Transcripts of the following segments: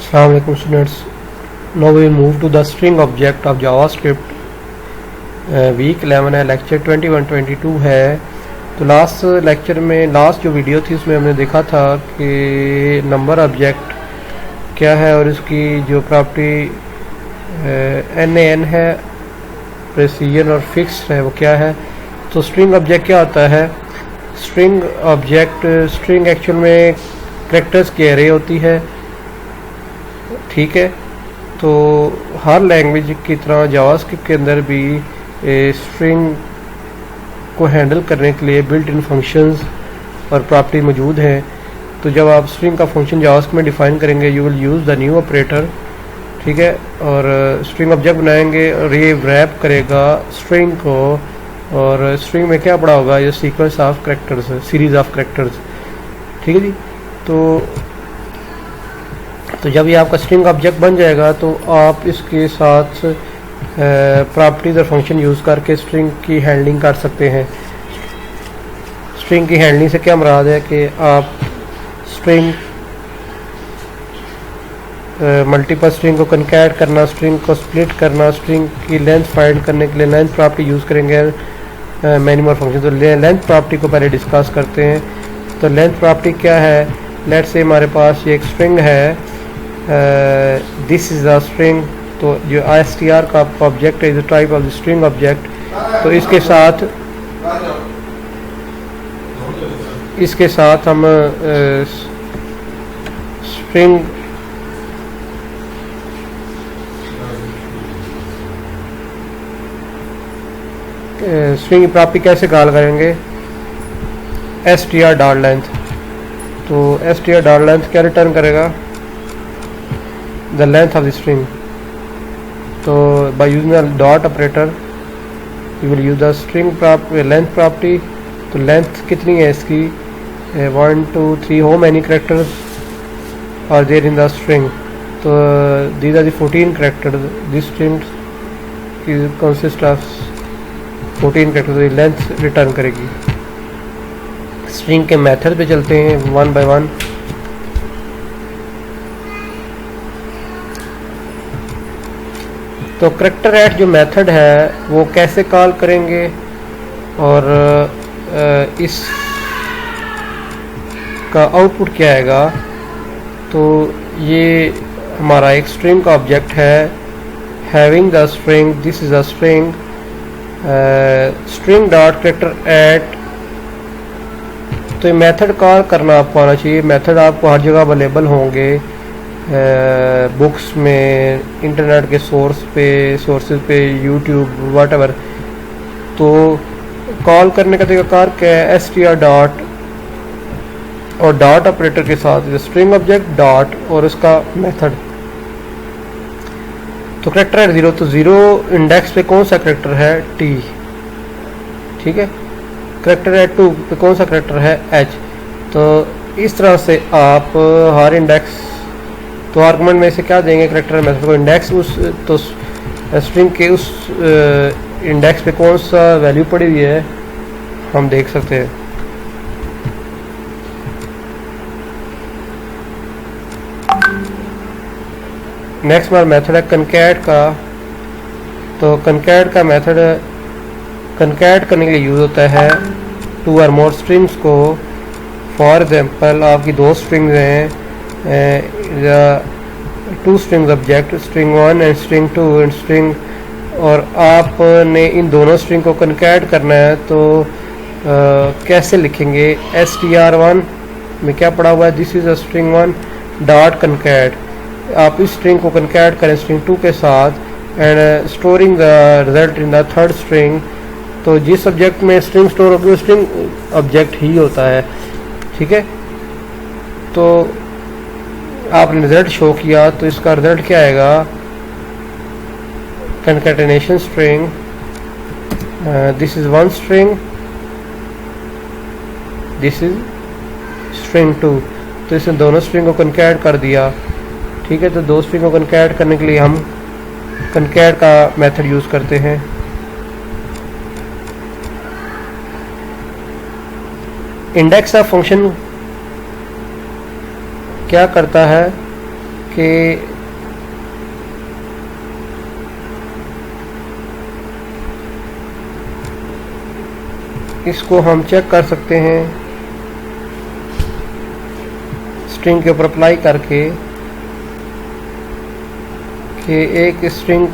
Assalamu alaikum students. Now we will move to the string object of JavaScript. Week 11 है, lecture 21-22 है। तो last जो video थी उसमें हमने देखा था कि नंबर ऑब्जेक्ट क्या है और इसकी जो प्रॉपर्टी NaN है, प्रेसिजन और फिक्स्ड है, वो क्या है। तो स्ट्रिंग ऑब्जेक्ट क्या होता है? स्ट्रिंग एक्चुअल में कैरेक्टर्स की एरे होती है, ठीक है। तो हर लैंग्वेज की तरह जावास्क्रिप्ट के अंदर भी स्ट्रिंग को हैंडल करने के लिए बिल्ट इन फंक्शंस और प्रॉपर्टी मौजूद हैं। तो जब आप स्ट्रिंग का फंक्शन जावास्क्रिप्ट में डिफाइन करेंगे, you will use the new operator, ठीक है। और स्ट्रिंग ऑब्जेक्ट बनाएंगे और ये रैप करेगा स्ट्रिंग को। और स्ट्रिंग में क्या पड़ा होगा? ये sequence of characters, series of characters, ठीक है जी। तो जब ये आपका स्ट्रिंग ऑब्जेक्ट बन जाएगा तो आप इसके साथ प्रॉपर्टीज और फंक्शन यूज़ करके स्ट्रिंग की हैंडलिंग कर सकते हैं। स्ट्रिंग की हैंडलिंग से क्या मुराद है कि आप स्ट्रिंग मल्टीपल स्ट्रिंग को कनकैट करना, स्ट्रिंग को स्प्लिट करना, स्ट्रिंग की लेंथ फाइंड करने के लिए लेंथ प्रॉपर्टी यूज़ करेंगे मैनी मोर फंक्शन। तो लेंथ प्रॉपर्टी को पहले डिस्कस करते हैं। तो लेंथ प्रॉपर्टी क्या है? लेट्स से हमारे पास ये एक स्ट्रिंग है, दिस इज़ द स्ट्रिंग। तो जो str का ऑब्जेक्ट है, is the type of the string object. तो इसके साथ हम स्ट्रिंग की प्रॉपर्टी कैसे कॉल करेंगे? str dot length. तो str डॉट लेंथ क्या रिटर्न करेगा? The length of the string. तो by using the dot operator you will use the string length property. तो लेंथ कितनी है इसकी? 1 2 3 how many characters are there in the string? तो these are the 14 characters. This string consist of 14 characters. तो length return करेगी। String के method पे चलते हैं वन बाय वन। तो कैरेक्टर ऐड जो मेथड है वो कैसे कॉल करेंगे और इस का आउटपुट क्या आएगा? तो ये हमारा एक स्ट्रिंग का ऑब्जेक्ट है, having the string, this is a string, string dot character add. तो ये मेथड कॉल करना आपको आना चाहिए। मेथड आपको हर जगह अवेलेबल होंगे, बुक्स में, इंटरनेट के सोर्सेज पे, यूट्यूब, व्हाटएवर। तो कॉल करने का तरीकाकार क्या है? str डॉट और डॉट ऑपरेटर के साथ स्ट्रिंग ऑब्जेक्ट डॉट और उसका मेथड। तो कैरेक्टर है 0, तो 0 इंडेक्स पे कौन सा कैरेक्टर है? t, ठीक है। कैरेक्टर है 2 पे कौन सा कैरेक्टर है? h। तो इस तरह से आप हर इंडेक्स, तो आर्गुमेंट में से क्या देंगे? कैरेक्टर मेथड को इंडेक्स, उस तो स्ट्रिंग के उस इंडेक्स पे कौन सा वैल्यू पड़ी हुई है हम देख सकते हैं। नेक्स्ट हमारा मेथड है कनकैट का। तो कनकैट का मेथड कनकैट करने के लिए यूज़ होता है 2 और मोर स्ट्रिंग्स को। फॉर एग्जांपल आपकी 2 स्ट्रिंग्स हैं, 2 strings object, string 1 and string 2 and string, और आपने इन दोनों स्ट्रिंग को कनकैट करना है। तो कैसे लिखेंगे? str1 में क्या पड़ा हुआ है? This is a string 1 dot concat. आप इस स्ट्रिंग को कनकैट करें स्ट्रिंग 2 के साथ and storing the result in the third string. तो जिस ऑब्जेक्ट में स्ट्रिंग स्टोर होगी वो स्ट्रिंग ऑब्जेक्ट ही होता है, ठीक है। तो आपने रिजल्ट शो किया तो इसका रिजल्ट क्या आएगा? Concatenation string, this is 1 string, this is string 2। तो इसने दोनों स्ट्रिंग को कनकैट कर दिया, ठीक है। तो 2 स्ट्रिंग को कनकैट करने के लिए हम कनकैट का मेथड यूज करते हैं। इंडेक्स ऑफ फंक्शन क्या करता है कि इसको हम चेक कर सकते हैं स्ट्रिंग के ऊपर अप्लाई करके कि एक स्ट्रिंग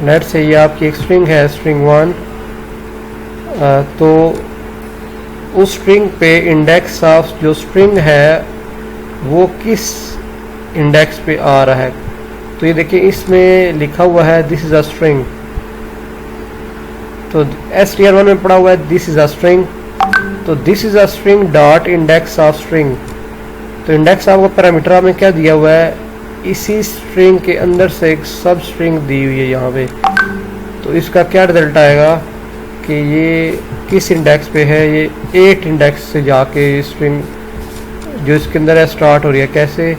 लेट से ये आपकी एक स्ट्रिंग है स्ट्रिंग 1, तो उस स्ट्रिंग पे इंडेक्स ऑफ जो स्ट्रिंग है वो किस इंडेक्स पे आ रहा है। तो ये देखिए इसमें लिखा हुआ है दिस इज अ स्ट्रिंग, तो str1 में पड़ा हुआ है दिस इज अ स्ट्रिंग, तो this is a string dot index of string. तो इंडेक्स ऑफ का पैरामीटर में क्या दिया हुआ है, इसी स्ट्रिंग के अंदर से एक सब स्ट्रिंग दी हुई है यहाँ पे। तो इसका क्या रिजल्ट आएगा कि ये किस इंडेक्स पे है, ये 8 इंडेक्स से जाके स्ट्रिंग जो इसके अंदर है स्टार्ट हो रही है। कैसे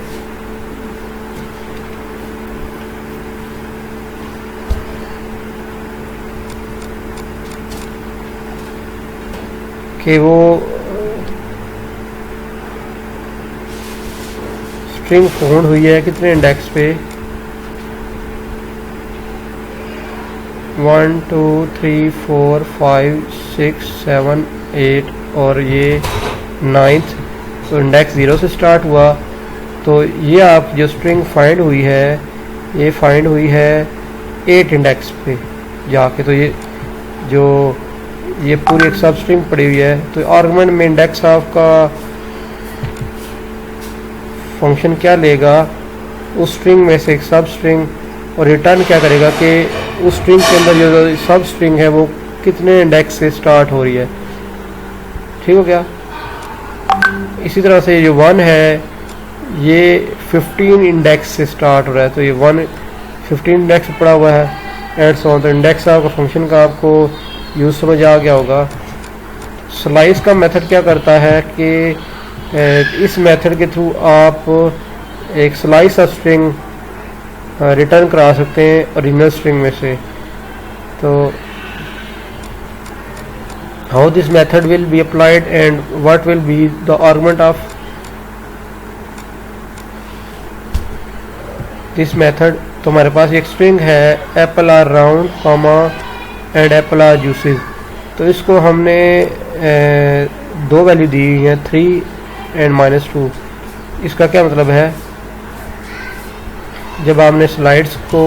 कि वो स्ट्रिंग फाउंड हुई है कितने इंडेक्स पे, 1 2 3 4 5 6 7 8 और ये 9th, तो इंडेक्स 0 से स्टार्ट हुआ। तो ये आप जो स्ट्रिंग फाइंड हुई है ये फाइंड हुई है 8 इंडेक्स पे जाके। तो ये जो ये पूरी एक सब स्ट्रिंग पड़ी हुई है, तो आर्गुमेंट में इंडेक्स ऑफ का फंक्शन क्या लेगा, उस स्ट्रिंग में से एक सब स्ट्रिंग, और रिटर्न क्या करेगा कि उस स्ट्रिंग के अंदर जो सब स्ट्रिंग है वो कितने इंडेक्स से स्टार्ट हो रही है। ठीक हो गया। इसी तरह से जो 1 है ये 15 इंडेक्स से स्टार्ट हो रहा है, तो ये 1 15 इंडेक्स पड़ा हुआ है एंड सो ऑन। तो इंडेक्स आपका फंक्शन का आपको यूज समझ आ गया होगा। स्लाइस का मेथड क्या करता है कि इस मेथड के थ्रू आप एक स्लाइस ऑफ स्ट्रिंग रिटर्न करा सकते हैं ओरिजिनल स्ट्रिंग में से। तो how this method will be applied and what will be the argument of this method. तो हमारे पास एक स्ट्रिंग है apple are round comma and apple are juices. तो इसको हमने 2 वैल्यू दी हुई हैं 3 एंड -2। इसका क्या मतलब है, जब आपने स्लाइड्स को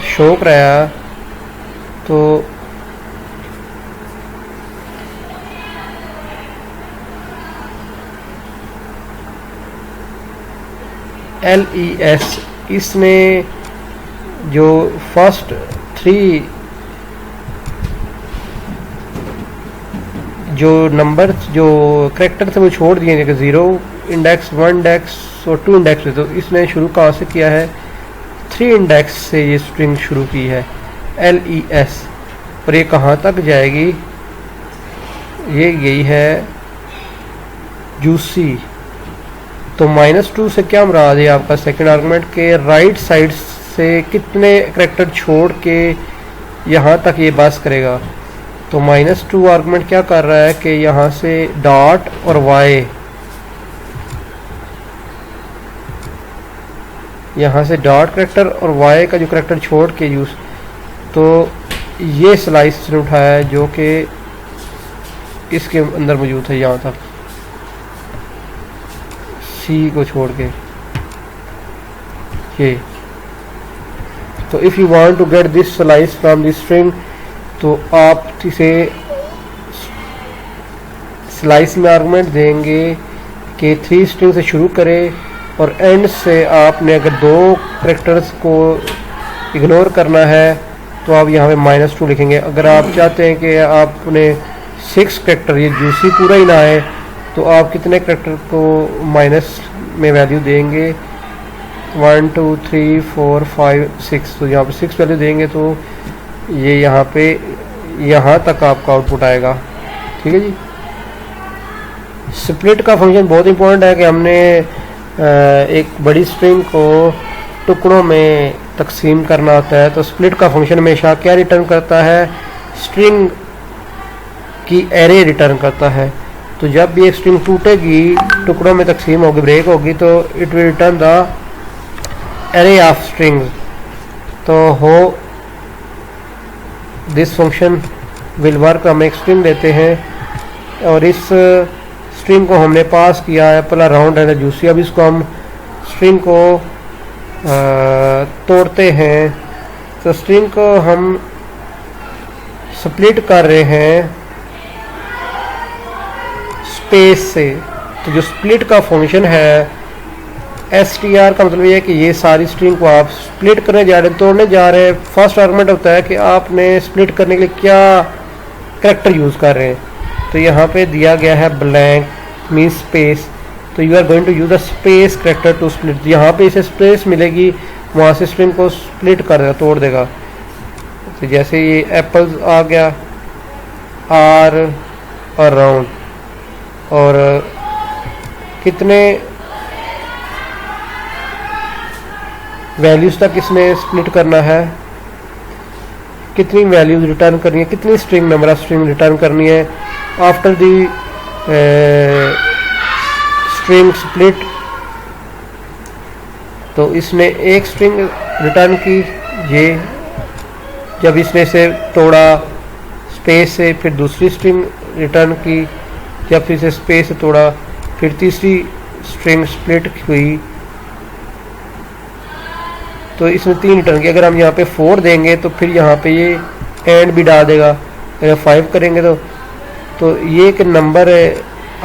शो कराया तो LES इसने जो फर्स्ट 3 जो नंबर जो करेक्टर थे वो छोड़ दिए कि 0 इंडेक्स 1 इंडेक्स और 2 इंडेक्स। तो इसने शुरू कहाँ से किया है, 3 इंडेक्स से ये स्ट्रिंग शुरू की है LES। और ये कहाँ तक जाएगी, ये यही है जूसी। तो -2 से क्या मुराद है आपका सेकंड आर्गुमेंट के राइट साइड से कितने करेक्टर छोड़ के यहाँ तक ये बस करेगा। तो -2 आर्गुमेंट क्या कर रहा है कि यहाँ से डॉट और वाई, यहाँ से डॉट करेक्टर और वाई का जो करेक्टर छोड़ के यूज, तो ये स्लाइस ने उठाया है जो कि इसके अंदर मौजूद है यहाँ तक सी को छोड़ के ये। तो if you want to get this slice from this string, तो आप इसे स्लाइस में आर्गुमेंट देंगे कि 3 स्ट्रिंग से शुरू करें और एंड से आपने अगर 2 करेक्टर्स को इग्नोर करना है तो आप यहाँ पे -2 लिखेंगे। अगर आप चाहते हैं कि आपने 6 करेक्टर ये जूसी पूरा ही ना आए तो आप कितने करेक्टर को माइनस में वैल्यू देंगे, 1 2 3 4 5 6। तो यहाँ पे 6 वैल्यू देंगे तो ये यहाँ पे यहाँ तक आपका आउटपुट आएगा। ठीक है जी। स्प्लिट का फंक्शन बहुत इंपॉर्टेंट है कि हमने एक बड़ी स्ट्रिंग को टुकड़ों में तकसीम करना होता है। तो स्प्लिट का फंक्शन हमेशा क्या रिटर्न करता है, स्ट्रिंग की एरे रिटर्न करता है। तो जब भी एक स्ट्रिंग टूटेगी, टुकड़ों में तकसीम होगी, ब्रेक होगी, तो it will return the array of strings. तो हो दिस फंक्शन विल वर्क, हम एक स्ट्रिंग देते हैं और इस स्ट्रिंग को हमने पास किया है एप्पल राउंड एंड जूसी। अब इसको हम स्ट्रिंग को तोड़ते हैं, तो स्ट्रिंग को हम स्प्लिट कर रहे हैं स्पेस से। तो जो स्प्लिट का फंक्शन है str का मतलब ये है कि ये सारी स्ट्रिंग को आप स्प्लिट करने जा रहे हैं, तोड़ने जा रहे हैं। फर्स्ट आर्गुमेंट होता है कि आपने स्प्लिट करने के लिए क्या कैरेक्टर यूज़ कर रहे हैं। तो यहाँ पे दिया गया है ब्लैंक मीन स्पेस, तो you are going to use the space character to split. यहाँ पे इसे स्पेस मिलेगी, वहाँ से स्ट्रिंग को स्प्लिट कर देगा, तोड़ देगा। तो जैसे ये एप्पल्स आ गया आर और राउंड, और कितने वैल्यूज तक इसने स्प्लिट करना है, कितनी वैल्यूज रिटर्न करनी है, कितनी string number of string return करनी है आफ्टर दी स्ट्रिंग स्प्लिट। तो इसने एक स्ट्रिंग रिटर्न की, ये जब इसने इसे तोड़ा स्पेस से, फिर दूसरी स्ट्रिंग रिटर्न की, जब इसे स्पेस से तोड़ा, फिर तीसरी स्ट्रिंग स्प्लिट हुई, तो इसमें 3 रिटर्न की। अगर हम यहाँ पे 4 देंगे तो फिर यहाँ पे ये एंड भी डाल देगा। अगर 5 करेंगे तो ये एक नंबर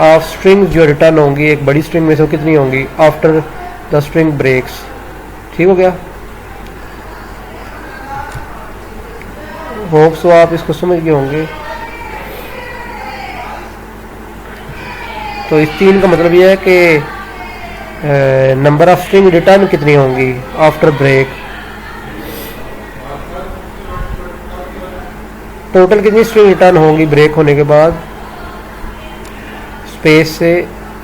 ऑफ स्ट्रिंग्स जो रिटर्न होंगी एक बड़ी स्ट्रिंग में से कितनी होंगी आफ्टर द स्ट्रिंग ब्रेक्स। ठीक हो गया? होप सो आप इसको समझ गए होंगे। तो इस 3 का मतलब ये है कि नंबर ऑफ स्ट्रिंग रिटर्न कितनी होंगी आफ्टर ब्रेक, टोटल कितनी स्ट्रिंग रिटर्न होंगी ब्रेक होने के बाद स्पेस से।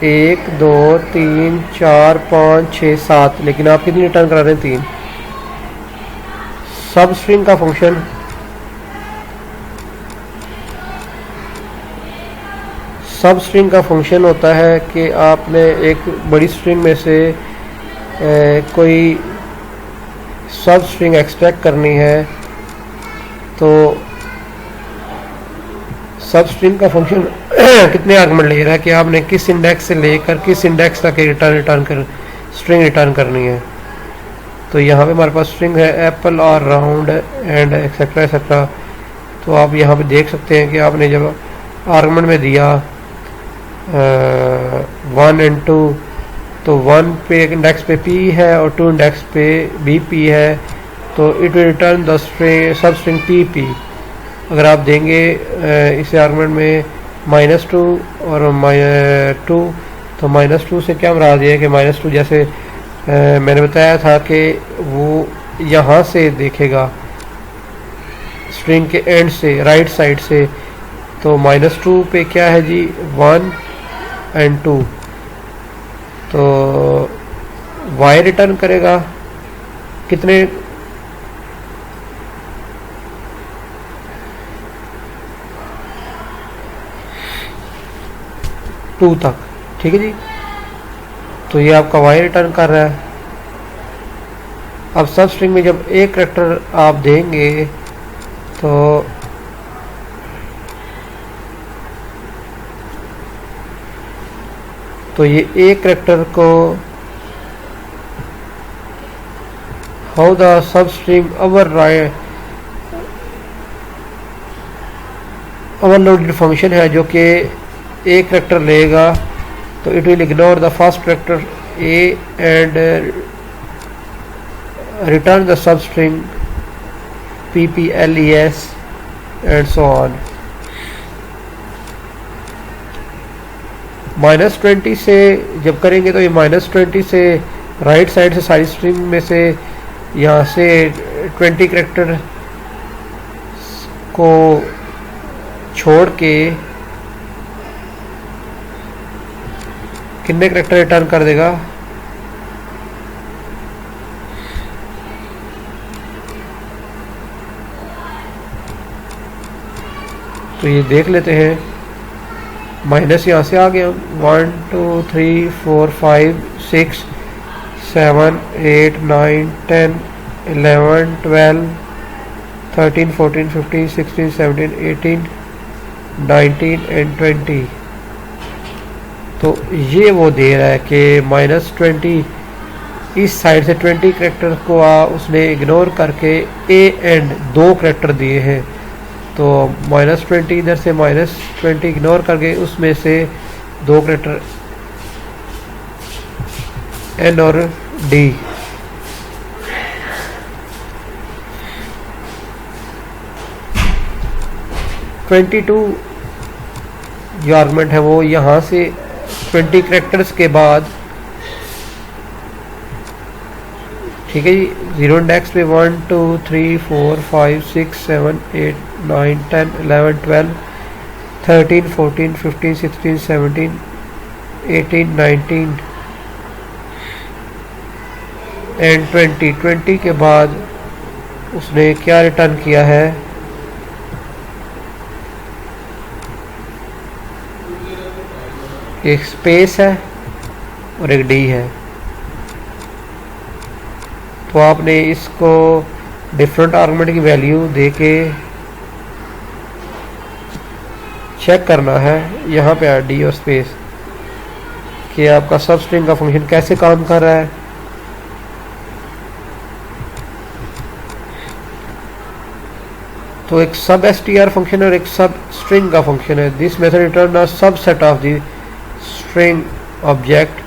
1 2 3 4 5 6 7, लेकिन आप कितनी रिटर्न करा रहे हैं? 3। सब स्ट्रिंग का फंक्शन सब स्ट्रिंग का फंक्शन होता है कि आपने एक बड़ी स्ट्रिंग में से कोई सब स्ट्रिंग एक्सट्रैक्ट करनी है। तो सब स्ट्रिंग का फंक्शन कितने आर्गुमेंट ले रहा है कि आपने किस इंडेक्स से लेकर किस इंडेक्स तक स्ट्रिंग रिटर्न करनी है। तो यहाँ पे हमारे पास स्ट्रिंग है एप्पल और राउंड एंड एक्सेट्रा एक्सेट्रा। तो आप यहाँ पे देख सकते हैं कि आपने जब आर्गुमेंट में दिया 1 एंड 2, तो 1 पे इंडेक्स पे p है और 2 इंडेक्स पे bp है, तो it will return the sub string pp। अगर आप देंगे इस आर्गुमेंट में -2 और -2, तो -2 से क्या मुराद है कि -2 जैसे मैंने बताया था कि वो यहाँ से देखेगा स्ट्रिंग के एंड से, राइट साइड से। तो -2 पे क्या है जी? 1 एंड 2, तो y रिटर्न करेगा कितने? टू तक। ठीक है जी? तो ये आपका y रिटर्न कर रहा है। अब सब स्ट्रिंग में जब एक कैरेक्टर आप देंगे तो ये एक कैरेक्टर को how the sub string overloaded function है जो कि एक कैरेक्टर लेगा। तो it will ignore the first character A and return the sub string pples and so on. -20 से जब करेंगे तो ये -20 से राइट साइड से सारी स्ट्रिंग में से यहाँ से 20 कैरेक्टर को छोड़ के कितने कैरेक्टर रिटर्न कर देगा? तो ये देख लेते हैं। माइनस यहाँ से आ गया 1 2 3 4 5 6 7 8 9 10 11 12 13 14 15 16 17 18 19 एंड 20। तो ये वो दे रहा है कि -20 इस साइड से 20 करेक्टर को उसने इग्नोर करके ए एंड 2 करेक्टर दिए हैं। तो -20 इधर से -20 इग्नोर करके उसमें से 2 करेक्टर एन और डी। जो आर्गुमेंट है वो यहाँ से 20 करेक्टर्स के बाद, ठीक है जी, 0 इंडेक्स पे 1 2 3 4 5 6 7 8 9 10 11 12 13 14 15 16 17 18 19 एंड 20 के बाद उसने क्या रिटर्न किया है, एक स्पेस है और एक डी है। तो आपने इसको डिफरेंट आर्गुमेंट की वैल्यू देके चेक करना है यहाँ पे डी और स्पेस कि आपका सब स्ट्रिंग का फंक्शन कैसे काम कर रहा है। तो एक सब str फंक्शन और एक सब स्ट्रिंग का फंक्शन है। This method return a subset of the string object.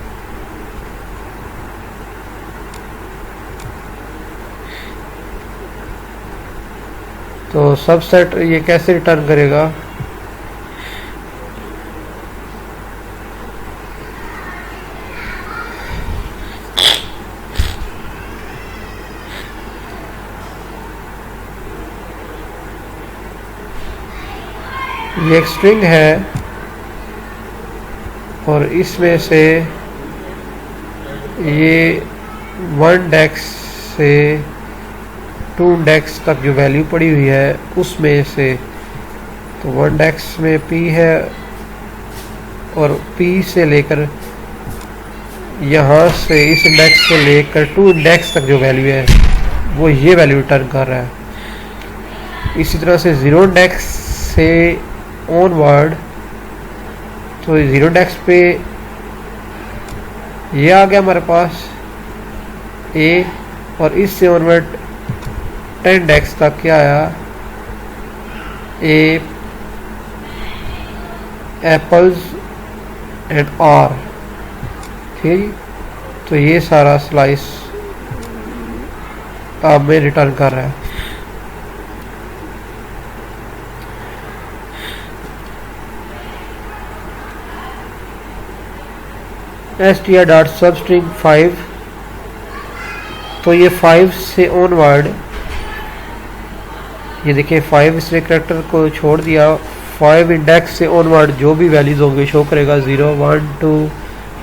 तो सबसेट ये कैसे रिटर्न करेगा, ये एक स्ट्रिंग है और इसमें से ये 1 इंडेक्स से 2 इंडेक्स तक जो वैल्यू पड़ी हुई है उसमें से, तो 1 इंडेक्स में p है और p से लेकर यहाँ से इस इंडेक्स से लेकर 2 इंडेक्स तक जो वैल्यू है वो ये वैल्यू रिटर्न कर रहा है। इसी तरह से 0 इंडेक्स से ऑनवर्ड, तो 0 इंडेक्स पे ये आ गया हमारे पास a और इससे ऑनवर्ड 10 इंडेक्स तक क्या आया, ए एप्पल्स एंड आर। ठीक, तो ये सारा स्लाइस आप में रिटर्न कर रहा है। str.substring 5, तो ये 5 से ऑनवर्ड, ये देखिए 5 इसने करेक्टर को छोड़ दिया, 5 इंडेक्स से ऑनवर्ड जो भी वैल्यूज होंगे शो करेगा 0 1 2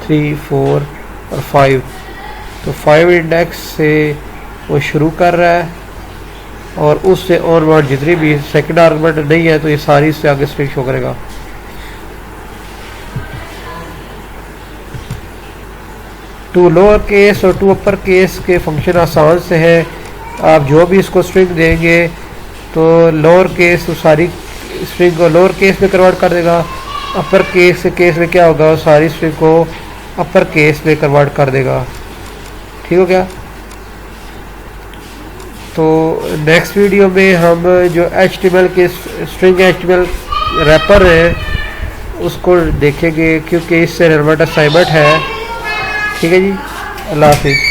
3 4 और 5। तो 5 इंडेक्स से वो शुरू कर रहा है और उससे ऑनवर्ड जितनी भी सेकंड आर्गुमेंट नहीं है तो ये सारी इससे आगे स्ट्रिंग शो करेगा। टू लोअर केस और टू अपर केस के फंक्शन आसान से है। आप जो भी इसको स्ट्रिंग देंगे तो लोअर केस तो सारी स्ट्रिंग को लोअर केस में कन्वर्ट कर देगा, अपर केस में क्या होगा, सारी स्ट्रिंग को अपर केस में कन्वर्ट कर देगा। ठीक हो गया। तो नेक्स्ट वीडियो में हम जो HTML के स्ट्रिंग HTML रैपर है उसको देखेंगे, क्योंकि इससे रिलेवेंट असाइनमेंट है। ठीक है जी, अल्लाह हाफिज़।